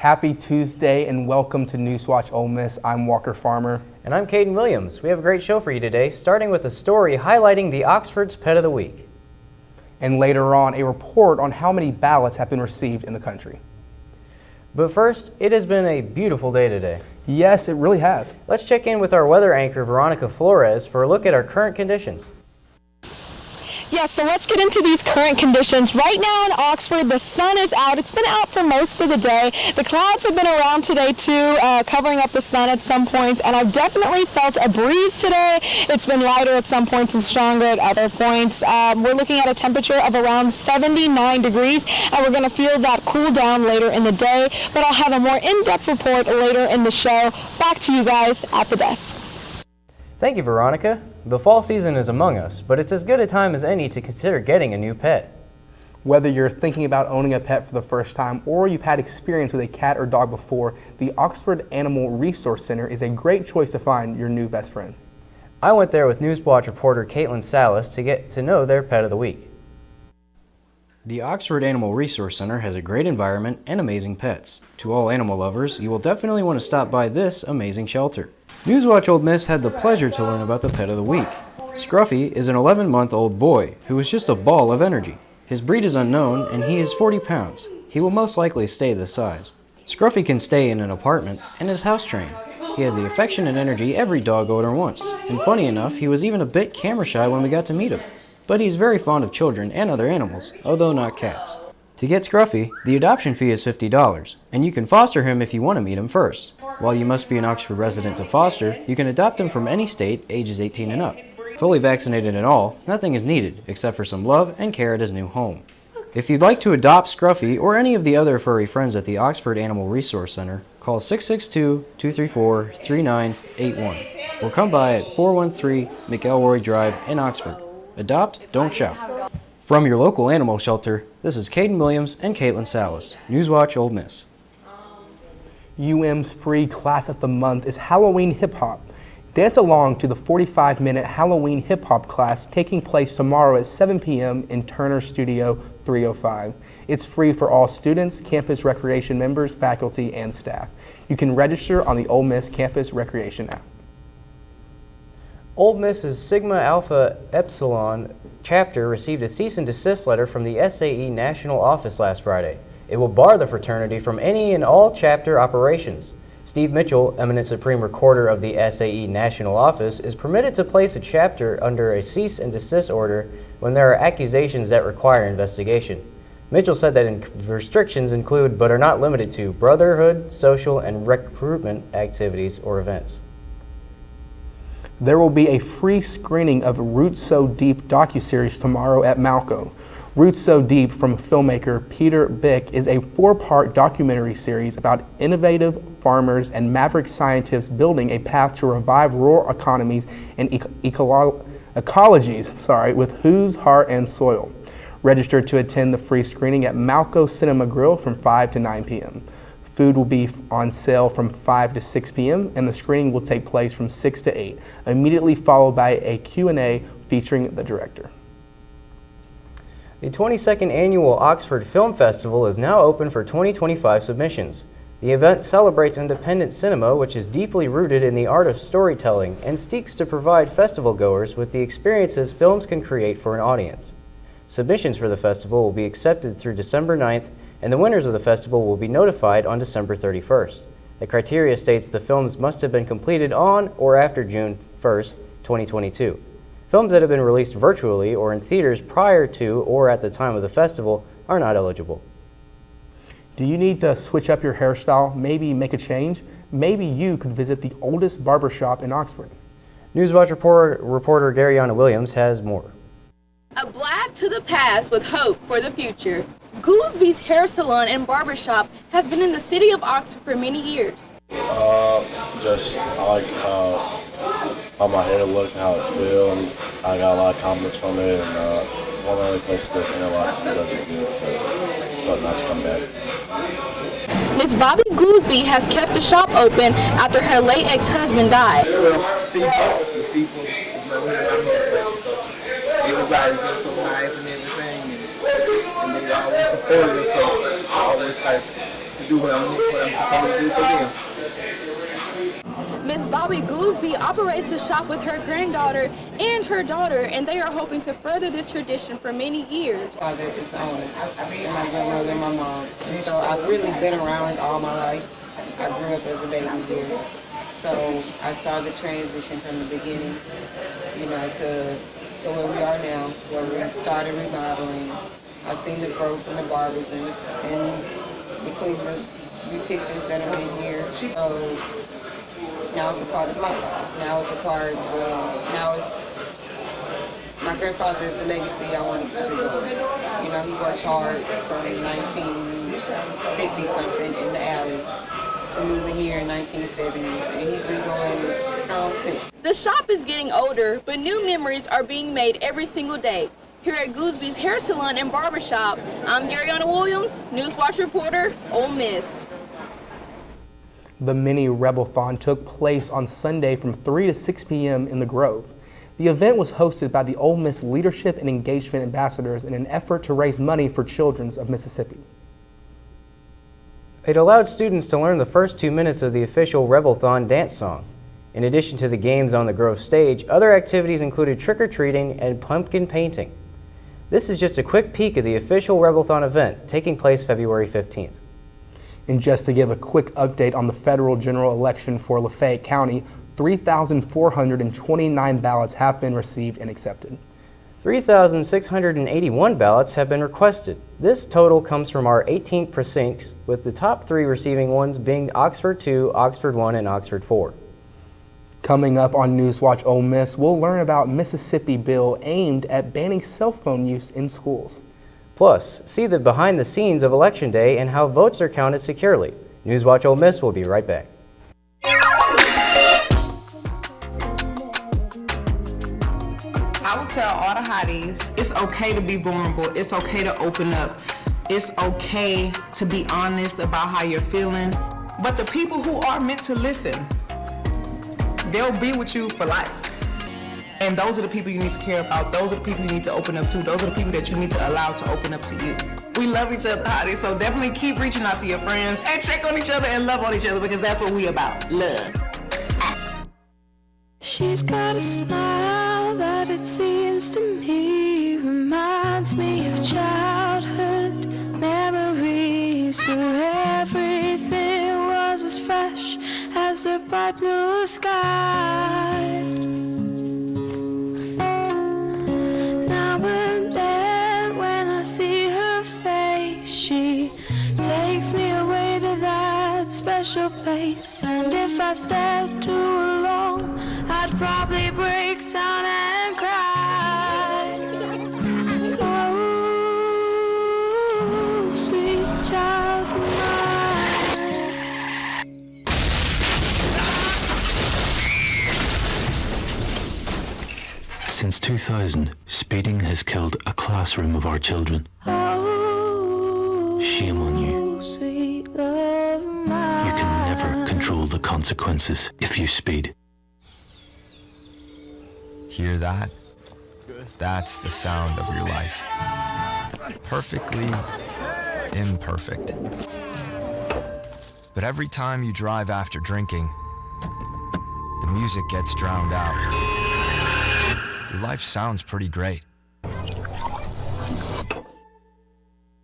Happy Tuesday and welcome to NewsWatch Ole Miss. I'm Walker Farmer. And I'm Caden Williams. We have a great show for you today, starting with a story highlighting the Oxford's Pet of the Week. And later on, a report on how many ballots have been received in the country. But first, it has been a beautiful day today. Yes, it really has. Let's check in with our weather anchor, Veronica Flores, for a look at our current conditions. Yeah, so let's get into these current conditions. Right now in Oxford, the sun is out. It's been out for most of the day. The clouds have been around today too, covering up the sun at some points, and I've definitely felt a breeze today. It's been lighter at some points and stronger at other points. We're looking at a temperature of around 79 degrees, and we're going to feel that cool down later in the day, but I'll have a more in-depth report later in the show. Back to you guys at the desk. Thank you, Veronica. The fall season is among us, but it's as good a time as any to consider getting a new pet. Whether you're thinking about owning a pet for the first time or you've had experience with a cat or dog before, the Oxford Animal Resource Center is a great choice to find your new best friend. I went there with NewsWatch reporter Caitlin Salas to get to know their Pet of the Week. The Oxford Animal Resource Center has a great environment and amazing pets. To all animal lovers, you will definitely want to stop by this amazing shelter. NewsWatch Ole Miss had the pleasure to learn about the Pet of the Week. Scruffy is an 11-month-old boy who is just a ball of energy. His breed is unknown and he is 40 pounds. He will most likely stay this size. Scruffy can stay in an apartment and is house trained. He has the affection and energy every dog owner wants. And funny enough, he was even a bit camera shy when we got to meet him. But he's very fond of children and other animals, although not cats. To get Scruffy, the adoption fee is $50, and you can foster him if you want to meet him first. While you must be an Oxford resident to foster, you can adopt him from any state, ages 18 and up. Fully vaccinated and all, nothing is needed except for some love and care at his new home. If you'd like to adopt Scruffy or any of the other furry friends at the Oxford Animal Resource Center, call 662-234-3981 or come by at 413 McElroy Drive in Oxford. Adopt, don't shop. From your local animal shelter, this is Caden Williams and Caitlin Salas, NewsWatch Ole Miss. UM's free class of the month is Halloween Hip Hop. Dance along to the 45-minute Halloween Hip Hop class taking place tomorrow at 7 p.m. in Turner Studio 305. It's free for all students, campus recreation members, faculty, and staff. You can register on the Ole Miss Campus Recreation app. Ole Miss's Sigma Alpha Epsilon chapter received a cease and desist letter from the SAE National Office last Friday. It will bar the fraternity from any and all chapter operations. Steve Mitchell, eminent Supreme Recorder of the SAE National Office, is permitted to place a chapter under a cease and desist order when there are accusations that require investigation. Mitchell said that restrictions include, but are not limited to, brotherhood, social, and recruitment activities or events. There will be a free screening of Roots So Deep docuseries tomorrow at Malco. Roots So Deep from filmmaker Peter Bick is a 4-part documentary series about innovative farmers and maverick scientists building a path to revive rural economies and ecologies with whose heart and soil. Register to attend the free screening at Malco Cinema Grill from 5 to 9 p.m. Food will be on sale from 5 to 6 p.m. and the screening will take place from 6 to 8, immediately followed by a Q&A featuring the director. The 22nd Annual Oxford Film Festival is now open for 2025 submissions. The event celebrates independent cinema, which is deeply rooted in the art of storytelling and seeks to provide festival goers with the experiences films can create for an audience. Submissions for the festival will be accepted through December 9th, and the winners of the festival will be notified on December 31st. The criteria states the films must have been completed on or after June 1st, 2022. Films that have been released virtually or in theaters prior to or at the time of the festival are not eligible. Do you need to switch up your hairstyle, maybe make a change? Maybe you could visit the oldest barbershop in Oxford. NewsWatch reporter Dariana Williams has more. A blast to the past with hope for the future. Goosby's Hair Salon and Barbershop has been in the city of Oxford for many years. I like how my hair look and how it feel, and I got a lot of compliments from it, and one of the only places that's interlocked that does it good, so it's felt nice to come back. Miss Bobby Goosby has kept the shop open after her late ex-husband died. Everybody's been so nice and everything, and they always supported us, so I always try to to do what I'm supposed to do for them. Miss Bobby Goolsby operates a shop with her granddaughter and her daughter, and they are hoping to further this tradition for many years. Father is Ole, and my grandmother and my mom. And so I've really been around it all my life. I grew up as a baby here. So I saw the transition from the beginning, you know, to where we are now, where we started remodeling. I've seen the growth in the barbers and between the beauticians that have been here. So now it's a part of my life. Now it's a part of, now it's, my grandfather's legacy I want to keep it going. You know, he worked hard from 1950 something in the alley to moving here in 1970s, and he's been going strong since. The shop is getting older, but new memories are being made every single day. Here at Goolsby's Hair Salon and Barbershop, I'm Garyana Williams, NewsWatch reporter, Ole Miss. The mini Rebel-thon took place on Sunday from 3 to 6 p.m. in the Grove. The event was hosted by the Ole Miss Leadership and Engagement Ambassadors in an effort to raise money for children of Mississippi. It allowed students to learn the first 2 minutes of the official Rebel-thon dance song. In addition to the games on the Grove stage, other activities included trick-or-treating and pumpkin painting. This is just a quick peek of the official Rebel-thon event taking place February 15th. And just to give a quick update on the federal general election for Lafayette County, 3,429 ballots have been received and accepted. 3,681 ballots have been requested. This total comes from our 18 precincts, with the top 3 receiving ones being Oxford 2, Oxford 1, and Oxford 4. Coming up on NewsWatch Ole Miss, we'll learn about Mississippi bill aimed at banning cell phone use in schools. Plus, see the behind the scenes of Election Day and how votes are counted securely. NewsWatch Ole Miss will be right back. I would tell all the hotties, it's okay to be vulnerable. It's okay to open up. It's okay to be honest about how you're feeling. But the people who are meant to listen, they'll be with you for life. And those are the people you need to care about. Those are the people you need to open up to. Those are the people that you need to allow to open up to you. We love each other, hotties, so definitely keep reaching out to your friends and check on each other and love on each other, because that's what we about, love. She's got a smile that it seems to me reminds me of childhood memories where everything was as fresh as the bright blue sky. Now and then when I see her face, she takes me away to that special place. And if I stay too long, I'd probably break down and cry. Oh, sweet child of mine. Since 2000, speeding has killed a classroom of our children. Oh, shame on you. Sweet love of mine. You can never control the consequences if you speed. Hear that? That's the sound of your life. Perfectly imperfect. But every time you drive after drinking, the music gets drowned out. Your life sounds pretty great.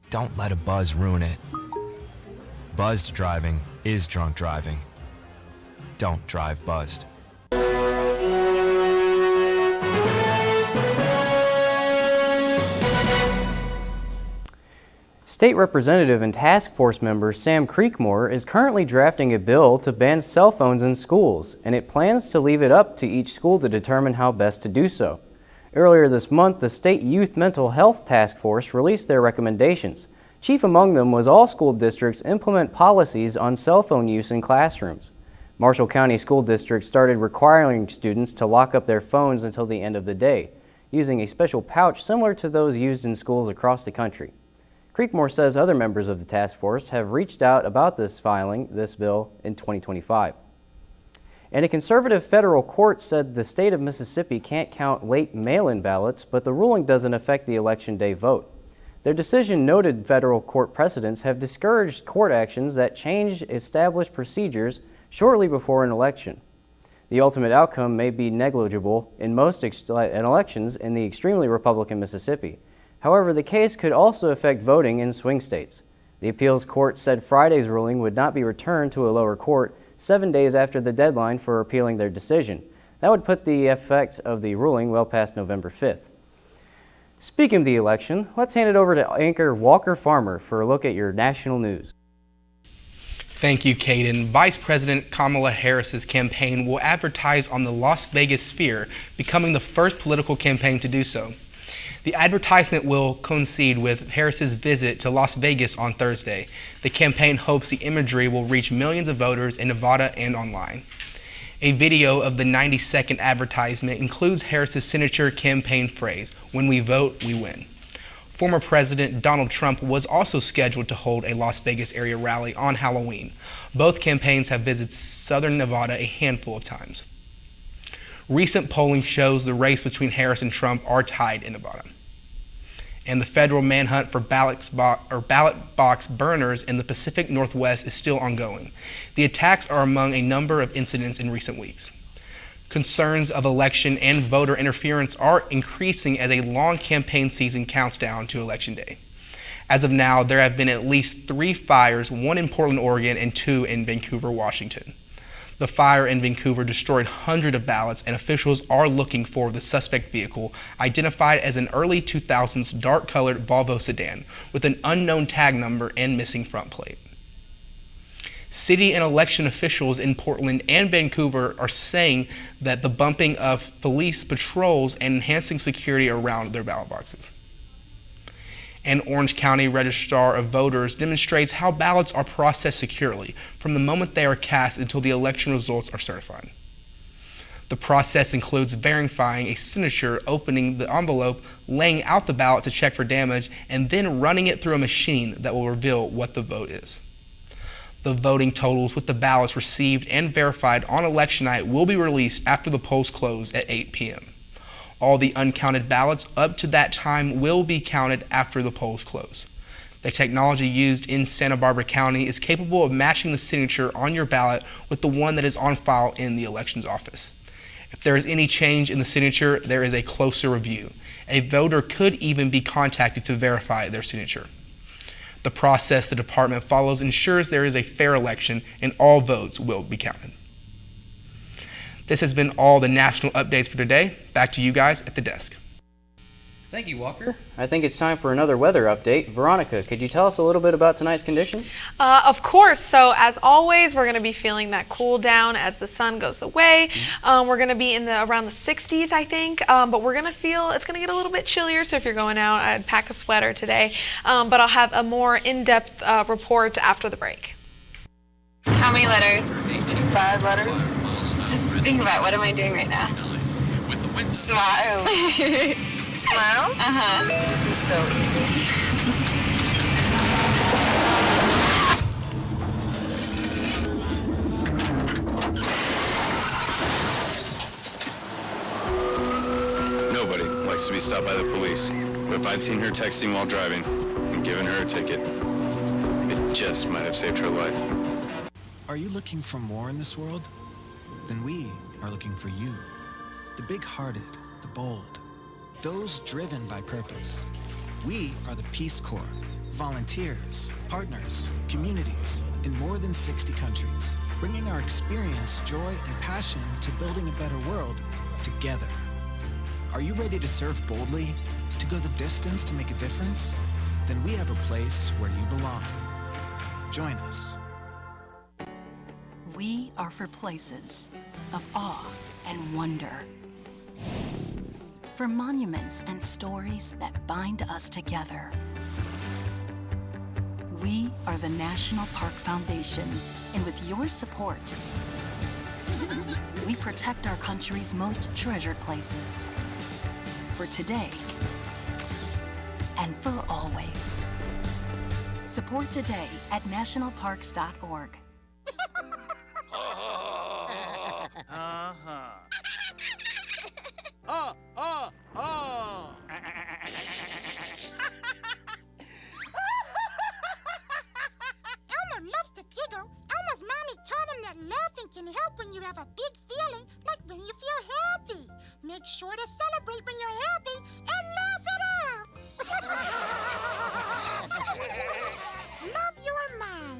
Don't let a buzz ruin it. Buzzed driving is drunk driving. Don't drive buzzed. State Representative and Task Force member Sam Creekmore is currently drafting a bill to ban cell phones in schools, and it plans to leave it up to each school to determine how best to do so. Earlier this month, the State Youth Mental Health Task Force released their recommendations. Chief among them was all school districts implement policies on cell phone use in classrooms. Marshall County School District started requiring students to lock up their phones until the end of the day, using a special pouch similar to those used in schools across the country. Creekmore says other members of the task force have reached out about this bill in 2025. And a conservative federal court said the state of Mississippi can't count late mail-in ballots, but the ruling doesn't affect the election day vote. Their decision noted federal court precedents have discouraged court actions that change established procedures shortly before an election. The ultimate outcome may be negligible in most elections in the extremely Republican Mississippi. However, the case could also affect voting in swing states. The appeals court said Friday's ruling would not be returned to a lower court 7 days after the deadline for appealing their decision. That would put the effect of the ruling well past November 5th. Speaking of the election, let's hand it over to anchor Walker Farmer for a look at your national news. Thank you, Caden. Vice President Kamala Harris's campaign will advertise on the Las Vegas Sphere, becoming the first political campaign to do so. The advertisement will coincide with Harris's visit to Las Vegas on Thursday. The campaign hopes the imagery will reach millions of voters in Nevada and online. A video of the 90-second advertisement includes Harris's signature campaign phrase, "When we vote, we win." Former President Donald Trump was also scheduled to hold a Las Vegas area rally on Halloween. Both campaigns have visited southern Nevada a handful of times. Recent polling shows the race between Harris and Trump are tied in Nevada. And the federal manhunt for ballot box burners in the Pacific Northwest is still ongoing. The attacks are among a number of incidents in recent weeks. Concerns of election and voter interference are increasing as a long campaign season counts down to Election Day. As of now, there have been at least 3 fires, 1 in Portland, Oregon, and 2 in Vancouver, Washington. The fire in Vancouver destroyed hundreds of ballots, and officials are looking for the suspect vehicle, identified as an early 2000s dark-colored Volvo sedan with an unknown tag number and missing front plate. City and election officials in Portland and Vancouver are saying that the bumping of police patrols and enhancing security around their ballot boxes. An Orange County Registrar of Voters demonstrates how ballots are processed securely from the moment they are cast until the election results are certified. The process includes verifying a signature, opening the envelope, laying out the ballot to check for damage, and then running it through a machine that will reveal what the vote is. The voting totals with the ballots received and verified on election night will be released after the polls close at 8 p.m. All the uncounted ballots up to that time will be counted after the polls close. The technology used in Santa Barbara County is capable of matching the signature on your ballot with the one that is on file in the elections office. If there is any change in the signature, there is a closer review. A voter could even be contacted to verify their signature. The process the department follows ensures there is a fair election and all votes will be counted. This has been all the national updates for today. Back to you guys at the desk. Thank you, Walker. I think it's time for another weather update. Veronica, could you tell us a little bit about tonight's conditions? Of course. So as always, we're going to be feeling that cool down as the sun goes away. We're going to be in around the 60s, I think. But we're going to feel it's going to get a little bit chillier. So if you're going out, I'd pack a sweater today. But I'll have a more in-depth report after the break. How many letters? 5 letters. Just think about what am I doing right now? Smile. Smile? Uh-huh. This is so easy. Nobody likes to be stopped by the police, but if I'd seen her texting while driving and given her a ticket, it just might have saved her life. Are you looking for more in this world? Then we are looking for you. The big-hearted, the bold, those driven by purpose. We are the Peace Corps, volunteers, partners, communities in more than 60 countries, bringing our experience, joy, and passion to building a better world together. Are you ready to serve boldly, to go the distance to make a difference? Then we have a place where you belong. Join us. We are for places of awe and wonder. For monuments and stories that bind us together. We are the National Park Foundation, and with your support, we protect our country's most treasured places. For today and for always. Support today at nationalparks.org. that laughing can help when you have a big feeling, like when you feel happy. Make sure to celebrate when you're happy and laugh it out. Love your mind.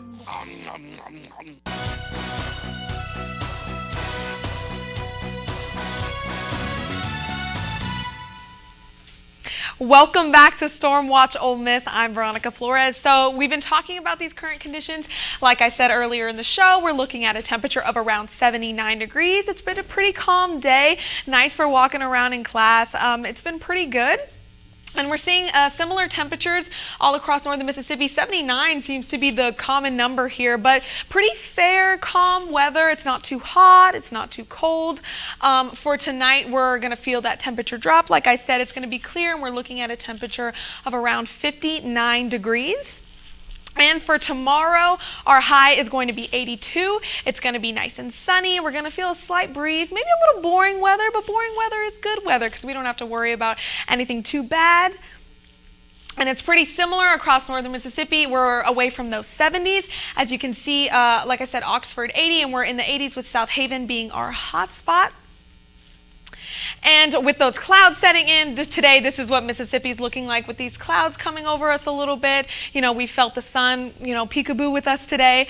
Welcome back to Stormwatch Ole Miss. I'm Veronica Flores. So we've been talking about these current conditions. Like I said earlier in the show, we're looking at a temperature of around 79 degrees. It's been a pretty calm day. Nice for walking around in class. It's been pretty good. And we're seeing similar temperatures all across northern Mississippi. 79 seems to be the common number here, but pretty fair, calm weather. It's not too hot, it's not too cold. For tonight, we're going to feel that temperature drop. Like I said, it's going to be clear, and we're looking at a temperature of around 59 degrees. And for tomorrow, our high is going to be 82. It's going to be nice and sunny. We're going to feel a slight breeze, maybe a little boring weather, but boring weather is good weather because we don't have to worry about anything too bad. And it's pretty similar across northern Mississippi. We're away from those 70s. As you can see, like I said, Oxford 80, and we're in the 80s with South Haven being our hot spot. And with those clouds setting in, today this is what Mississippi's looking like with these clouds coming over us a little bit. You know, we felt the sun, peekaboo with us today.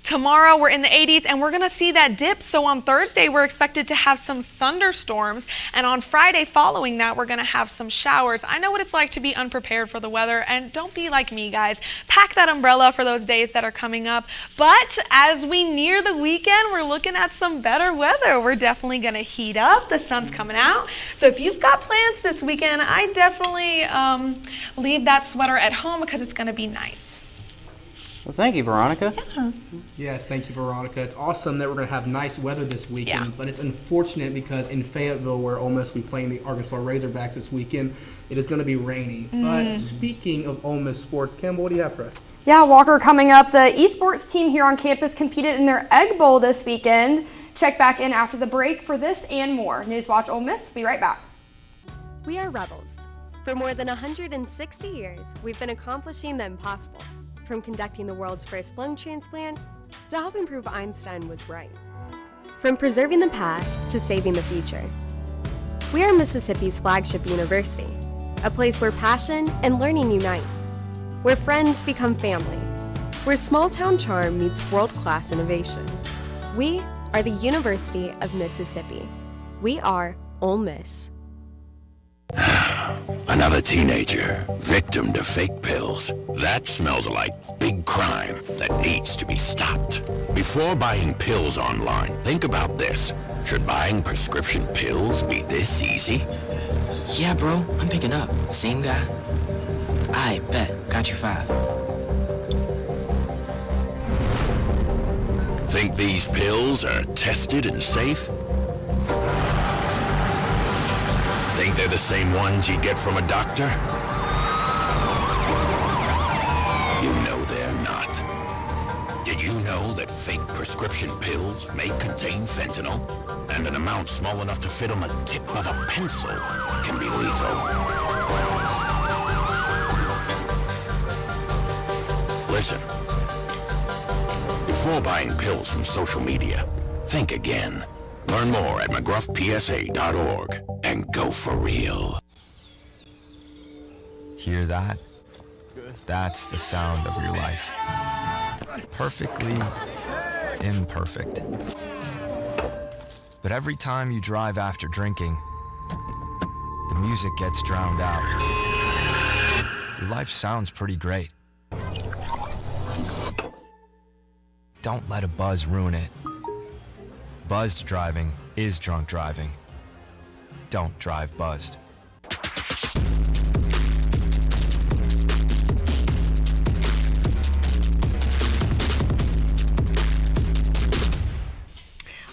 Tomorrow we're in the 80s and we're going to see that dip. So on Thursday we're expected to have some thunderstorms, and on Friday following that we're going to have some showers. I know what it's like to be unprepared for the weather, and don't be like me, guys. Pack that umbrella for those days that are coming up. But as we near the weekend, we're looking at some better weather. We're definitely going to heat up. The sun's coming out. So if you've got plans this weekend, I definitely leave that sweater at home because it's going to be nice. Well, thank you, Veronica. Yeah. Yes, thank you, Veronica. It's awesome that we're going to have nice weather this weekend, but it's unfortunate because in Fayetteville, where Ole Miss will be playing the Arkansas Razorbacks this weekend, it is going to be rainy. But speaking of Ole Miss sports, Campbell, what do you have for us? Yeah, Walker, coming up, the esports team here on campus competed in their Egg Bowl this weekend. Check back in after the break for this and more. NewsWatch Ole Miss, be right back. We are rebels. For more than 160 years, we've been accomplishing the impossible. From conducting the world's first lung transplant to helping prove Einstein was right. From preserving the past to saving the future. We are Mississippi's flagship university, a place where passion and learning unite, where friends become family, where small-town charm meets world-class innovation. We are the University of Mississippi. We are Ole Miss. Another teenager, victim to fake pills. That smells like big crime that needs to be stopped. Before buying pills online, think about this. Should buying prescription pills be this easy? Yeah, bro, I'm picking up. Same guy? I bet. Got you 5. Think these pills are tested and safe? Think they're the same ones you'd get from a doctor? You know they're not. Did you know that fake prescription pills may contain fentanyl? And an amount small enough to fit on the tip of a pencil can be lethal. Listen. Before buying pills from social media, think again. Learn more at mcgruffpsa.org and go for real. Hear that? That's the sound of your life. Perfectly imperfect. But every time you drive after drinking, the music gets drowned out. Your life sounds pretty great. Don't let a buzz ruin it. Buzzed driving is drunk driving. Don't drive buzzed.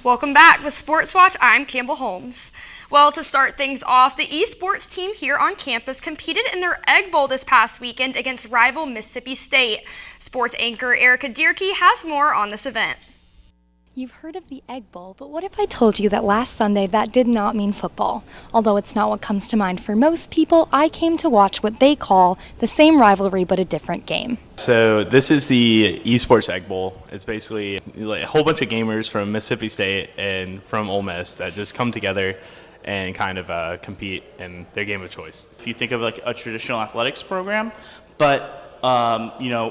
Welcome back with Sports Watch. I'm Campbell Holmes. Well, to start things off, the esports team here on campus competed in their Egg Bowl this past weekend against rival Mississippi State. Sports anchor Erica Dierke has more on this event. You've heard of the Egg Bowl, but what if I told you that last Sunday that did not mean football? Although it's not what comes to mind for most people, I came to watch what they call the same rivalry but a different game. So this is the Esports Egg Bowl. It's basically like a whole bunch of gamers from Mississippi State and from Ole Miss that just come together and kind of compete in their game of choice. If you think of like a traditional athletics program, but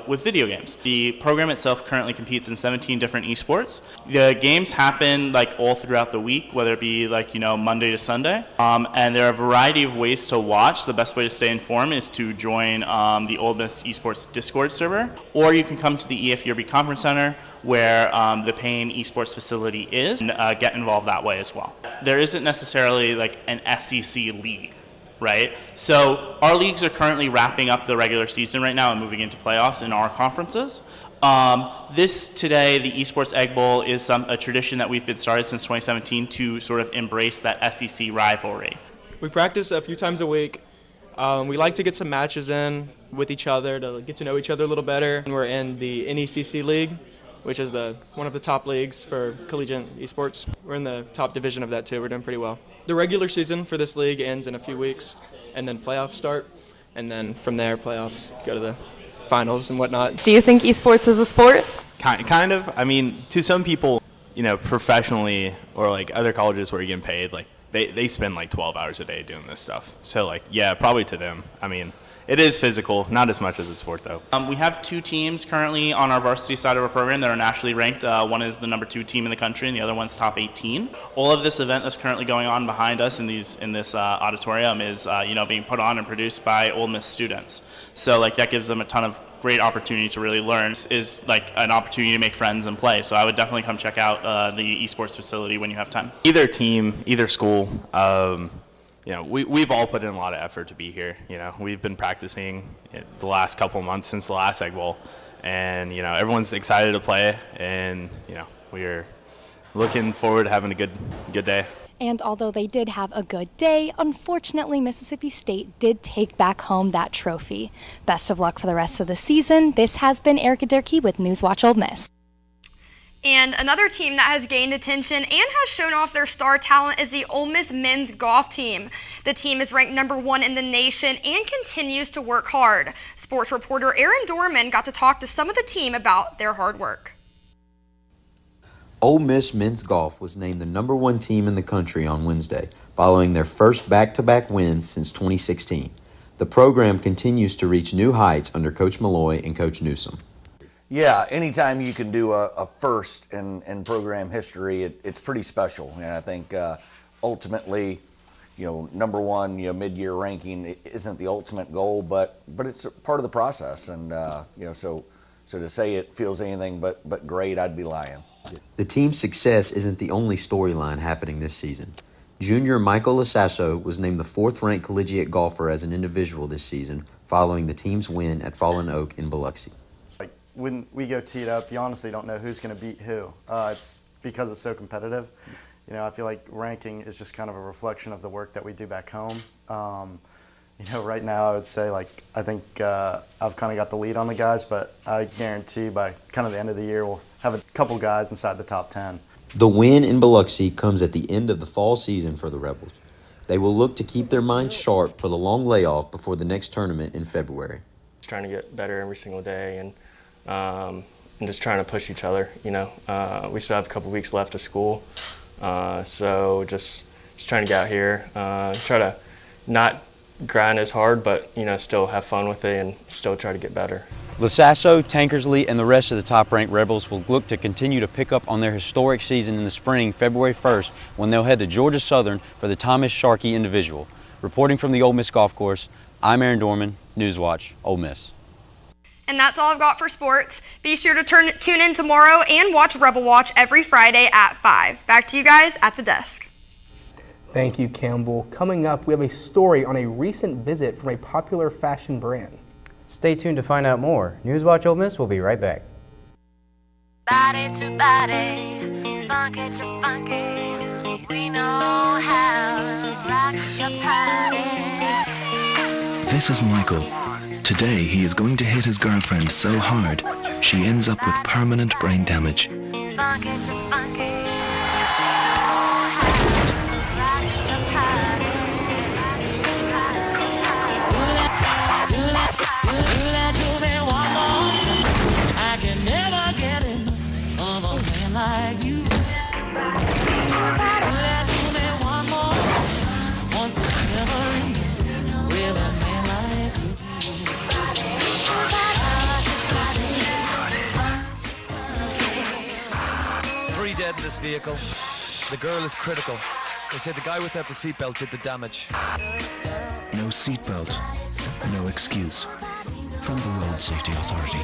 with video games. The program itself currently competes in 17 different esports. The games happen like all throughout the week, whether it be like, Monday to Sunday. And there are a variety of ways to watch. The best way to stay informed is to join the Ole Miss Esports Discord server, or you can come to the EFURB Conference Center where the Payne Esports facility is and get involved that way as well. There isn't necessarily like an SEC league. Right? So our leagues are currently wrapping up the regular season right now and moving into playoffs in our conferences. Today, the Esports Egg Bowl is a tradition that we've been started since 2017 to sort of embrace that SEC rivalry. We practice a few times a week. We like to get some matches in with each other to get to know each other a little better. We're in the NECC League, which is one of the top leagues for collegiate esports. We're in the top division of that too. We're doing pretty well. The regular season for this league ends in a few weeks, and then playoffs start, and then from there playoffs go to the finals and whatnot. Do you think esports is a sport? Kind of. I mean, to some people, professionally or like other colleges where you're getting paid, like they spend like 12 hours a day doing this stuff. So like, yeah, probably to them. I mean, it is physical, not as much as a sport though. We have 2 teams currently on our varsity side of our program that are nationally ranked. One is the number 2 team in the country, and the other one's top 18. All of this event that's currently going on behind us in this auditorium is being put on and produced by Ole Miss students. So like that gives them a ton of great opportunity to really learn. Is like an opportunity to make friends and play. So I would definitely come check out the esports facility when you have time. Either team, either school. We've all put in a lot of effort to be here. We've been practicing the last couple of months since the last Egg Bowl, and everyone's excited to play, and we're looking forward to having a good day. And although they did have a good day, unfortunately Mississippi State did take back home that trophy. Best of luck for the rest of the season. This has been Erica Durkee with NewsWatch Ole Miss. And another team that has gained attention and has shown off their star talent is the Ole Miss men's golf team. The team is ranked number 1 in the nation and continues to work hard. Sports reporter Aaron Dorman got to talk to some of the team about their hard work. Ole Miss men's golf was named the number 1 team in the country on Wednesday, following their first back-to-back wins since 2016. The program continues to reach new heights under Coach Malloy and Coach Newsom. Yeah, anytime you can do a first in program history, it's pretty special. And I think ultimately, number 1, mid-year ranking isn't the ultimate goal, but it's a part of the process. And so to say it feels anything but great, I'd be lying. The team's success isn't the only storyline happening this season. Junior Michael Lasasso was named the 4th-ranked collegiate golfer as an individual this season, following the team's win at Fallen Oak in Biloxi. When we go teed up, you honestly don't know who's going to beat who. It's because it's so competitive. I feel like ranking is just kind of a reflection of the work that we do back home. Right now I would say I think I've kind of got the lead on the guys, but I guarantee by kind of the end of the year we'll have a couple guys inside the top 10. The win in Biloxi comes at the end of the fall season for the Rebels. They will look to keep their minds sharp for the long layoff before the next tournament in February. Trying to get better every single day and just trying to push each other. We still have a couple weeks left of school, so just trying to get out here, try to not grind as hard, but still have fun with it and still try to get better. Lasasso, Tankersley, and the rest of the top-ranked Rebels will look to continue to pick up on their historic season in the spring, February 1st, when they'll head to Georgia Southern for the Thomas Sharkey Individual. Reporting from the Ole Miss Golf Course, I'm Aaron Dorman, NewsWatch Ole Miss. And that's all I've got for sports. Be sure to tune in tomorrow and watch Rebel Watch every Friday at 5. Back to you guys at the desk. Thank you, Campbell. Coming up, we have a story on a recent visit from a popular fashion brand. Stay tuned to find out more. NewsWatch Ole Miss will be right back. Body to body, funky to funky, we know how to rock your party. This is Michael. Today he is going to hit his girlfriend so hard, she ends up with permanent brain damage. Funky to funky. 3 dead in this vehicle. The girl is critical. They say the guy without the seatbelt did the damage. No seatbelt, no excuse. From the Road Safety Authority.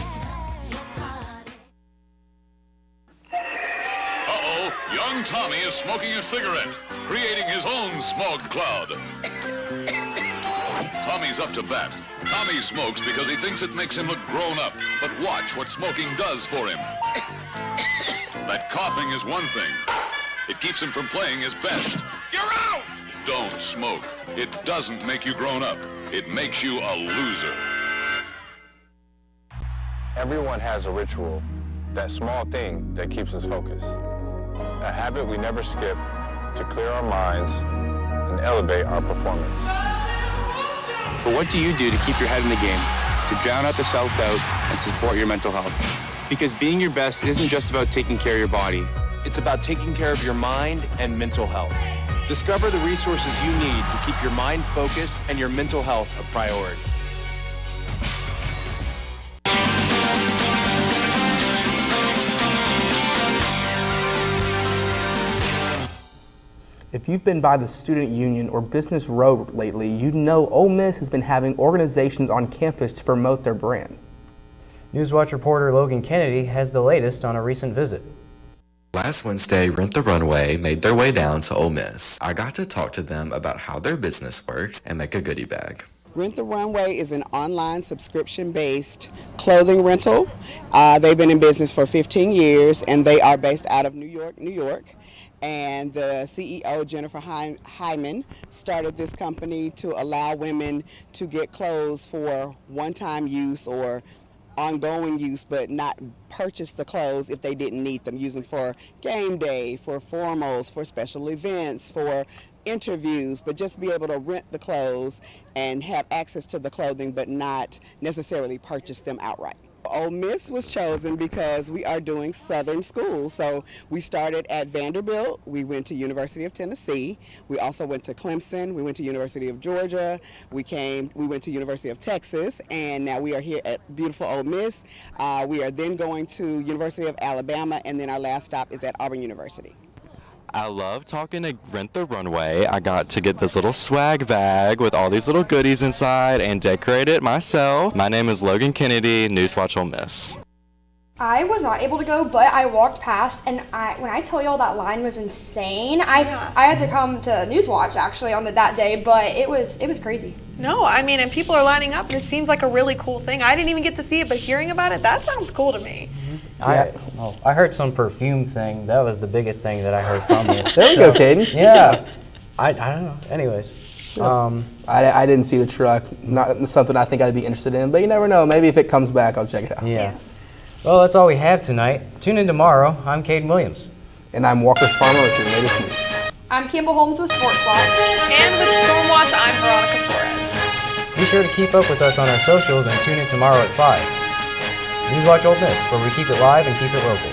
Uh-oh, young Tommy is smoking a cigarette, creating his own smoke cloud. Tommy's up to bat. Tommy smokes because he thinks it makes him look grown up. But watch what smoking does for him. That coughing is one thing. It keeps him from playing his best. You're out! Don't smoke. It doesn't make you grown up. It makes you a loser. Everyone has a ritual, that small thing that keeps us focused. A habit we never skip to clear our minds and elevate our performance. But what do you do to keep your head in the game, to drown out the self-doubt and support your mental health? Because being your best isn't just about taking care of your body. It's about taking care of your mind and mental health. Discover the resources you need to keep your mind focused and your mental health a priority. If you've been by the Student Union or Business Row lately, you know Ole Miss has been having organizations on campus to promote their brand. NewsWatch reporter Logan Kennedy has the latest on a recent visit. Last Wednesday, Rent the Runway made their way down to Ole Miss. I got to talk to them about how their business works and make a goodie bag. Rent the Runway is an online subscription-based clothing rental. They've been in business for 15 years, and they are based out of New York. And the CEO, Jennifer Hyman, started this company to allow women to get clothes for one-time use or ongoing use, but not purchase the clothes if they didn't need them. Use them for game day, for formals, for special events, for interviews, but just be able to rent the clothes and have access to the clothing, but not necessarily purchase them outright. Ole Miss was chosen because we are doing Southern schools. So we started at Vanderbilt, we went to University of Tennessee, we also went to Clemson, we went to University of Georgia, we went to University of Texas, and now we are here at beautiful Ole Miss. We are then going to University of Alabama, and then our last stop is at Auburn University. I love talking to Rent the Runway. I got to get this little swag bag with all these little goodies inside and decorate it myself. My name is Logan Kennedy, NewsWatch Ole Miss. I was not able to go, but I walked past, and when I tell y'all that line was insane, I had to come to NewsWatch actually on that day, but it was crazy. No, I mean, and people are lining up, and it seems like a really cool thing. I didn't even get to see it, but hearing about it, that sounds cool to me. I heard some perfume thing. That was the biggest thing that I heard from you. There we go, Caden. Yeah. I don't know. Anyways. I didn't see the truck. Not something I think I'd be interested in, but you never know. Maybe if it comes back, I'll check it out. Yeah. Well, that's all we have tonight. Tune in tomorrow. I'm Caden Williams. And I'm Walker Farmer with your latest news. I'm Campbell Holmes with Sports Watch. And with Stormwatch, I'm Veronica Flores. Be sure to keep up with us on our socials and tune in tomorrow at 5. NewsWatch Ole Miss, where we keep it live and keep it local.